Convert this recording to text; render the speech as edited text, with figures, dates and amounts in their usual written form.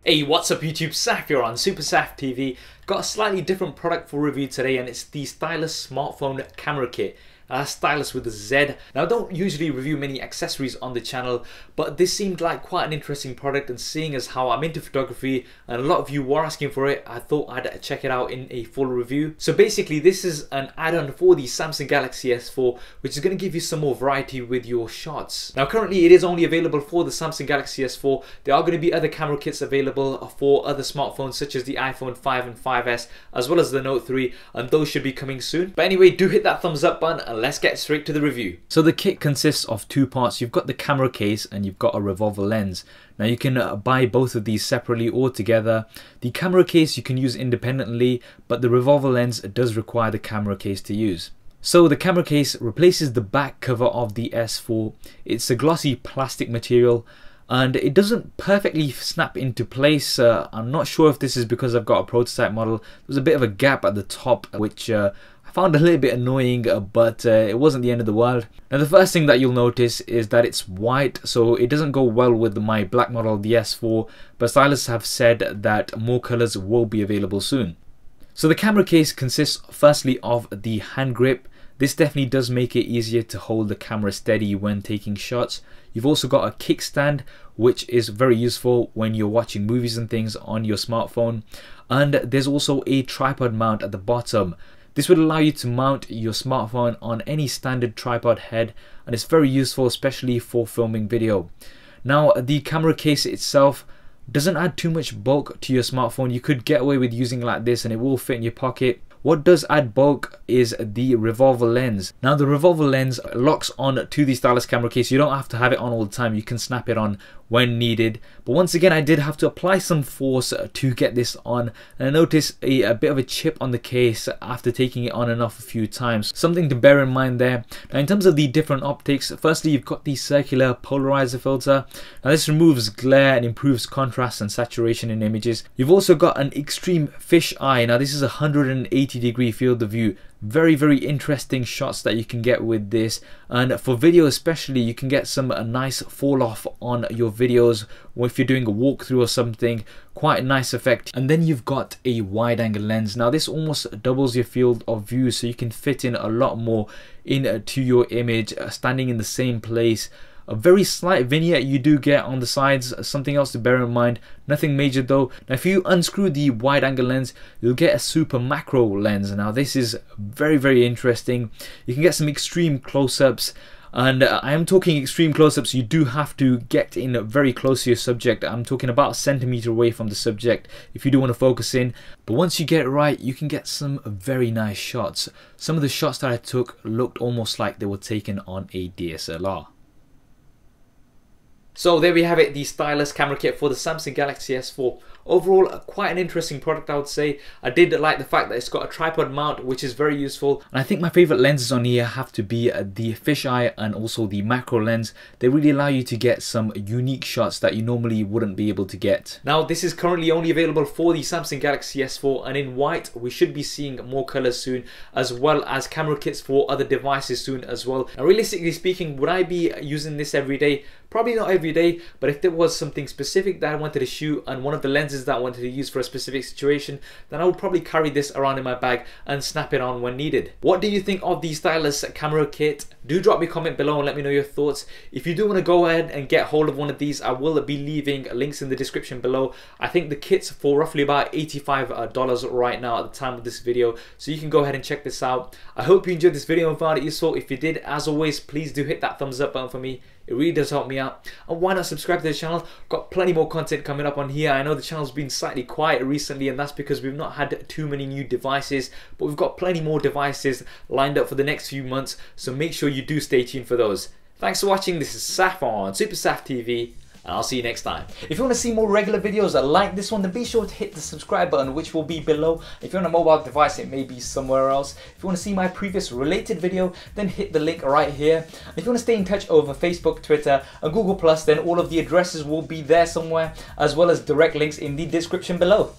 Hey, what's up YouTube? Saf here on Super Saf TV. Got a slightly different product for review today, and it's the Ztylus Smartphone Camera Kit. Stylus with a Z. Now I don't usually review many accessories on the channel, but this seemed like quite an interesting product, and seeing as how I'm into photography and a lot of you were asking for it, I thought I'd check it out in a full review. So basically this is an add-on for the Samsung Galaxy S4, which is going to give you some more variety with your shots. Now currently it is only available for the Samsung Galaxy S4. There are going to be other camera kits available for other smartphones such as the iPhone 5 and 5S as well as the Note 3, and those should be coming soon. But anyway, do hit that thumbs up button and let's get straight to the review. So the kit consists of two parts. You've got the camera case and you've got a revolver lens. Now you can buy both of these separately or together. The camera case you can use independently, but the revolver lens does require the camera case to use. So the camera case replaces the back cover of the S4. It's a glossy plastic material and it doesn't perfectly snap into place. I'm not sure if this is because I've got a prototype model. There's a bit of a gap at the top which I found a little bit annoying, but it wasn't the end of the world. Now the first thing that you'll notice is that it's white, so it doesn't go well with my black model, the S4, but Ztylus have said that more colors will be available soon. So the camera case consists firstly of the hand grip. This definitely does make it easier to hold the camera steady when taking shots. You've also got a kickstand, which is very useful when you're watching movies and things on your smartphone. And there's also a tripod mount at the bottom. This would allow you to mount your smartphone on any standard tripod head, and it's very useful especially for filming video. Now the camera case itself doesn't add too much bulk to your smartphone. You could get away with using it like this and it will fit in your pocket. What does add bulk is the revolver lens. Now the revolver lens locks on to the Ztylus camera case. You don't have to have it on all the time. You can snap it on when needed. But once again, I did have to apply some force to get this on, and I noticed a bit of a chip on the case after taking it on and off a few times. Something to bear in mind there. Now in terms of the different optics, firstly you've got the Circular Polarizer filter. Now this removes glare and improves contrast and saturation in images. You've also got an extreme fisheye. Now this is a 180-degree field of view. Very interesting shots that you can get with this, and for video especially you can get some nice fall off on your videos, or if you're doing a walkthrough or something, quite a nice effect. And then you've got a wide angle lens. Now this almost doubles your field of view, so you can fit in a lot more into your image standing in the same place. A very slight vignette you do get on the sides, something else to bear in mind, nothing major though. Now if you unscrew the wide angle lens, you'll get a super macro lens. Now this is very interesting. You can get some extreme close-ups, and I am talking extreme close-ups. You do have to get in very close to your subject. I'm talking about a centimeter away from the subject if you do want to focus in. But once you get it right, you can get some very nice shots. Some of the shots that I took looked almost like they were taken on a DSLR. So there we have it, the Ztylus camera kit for the Samsung Galaxy S4. Overall, quite an interesting product, I would say. I did like the fact that it's got a tripod mount, which is very useful. And I think my favorite lenses on here have to be the fisheye and also the macro lens. They really allow you to get some unique shots that you normally wouldn't be able to get. Now this is currently only available for the Samsung Galaxy S4, and in white. We should be seeing more colors soon, as well as camera kits for other devices soon as well. Now realistically speaking, would I be using this every day? Probably not every day, but if there was something specific that I wanted to shoot and one of the lenses that I wanted to use for a specific situation, then I would probably carry this around in my bag and snap it on when needed. What do you think of the Ztylus camera kit? Do drop me a comment below and let me know your thoughts. If you do want to go ahead and get hold of one of these, I will be leaving links in the description below. I think the kit's for roughly about $85 right now at the time of this video, so you can go ahead and check this out. I hope you enjoyed this video and found it useful. If you did, as always, please do hit that thumbs up button for me. It really does help me out. And why not subscribe to the channel? Got plenty more content coming up on here. I know the channel's been slightly quiet recently, and that's because we've not had too many new devices, but we've got plenty more devices lined up for the next few months, so make sure you do stay tuned for those. Thanks for watching. This is Saf on Super Saf TV, and I'll see you next time. If you want to see more regular videos like this one, then be sure to hit the subscribe button, which will be below. If you're on a mobile device, it may be somewhere else. If you want to see my previous related video, then hit the link right here. If you want to stay in touch over Facebook, Twitter and Google+, then all of the addresses will be there somewhere, as well as direct links in the description below.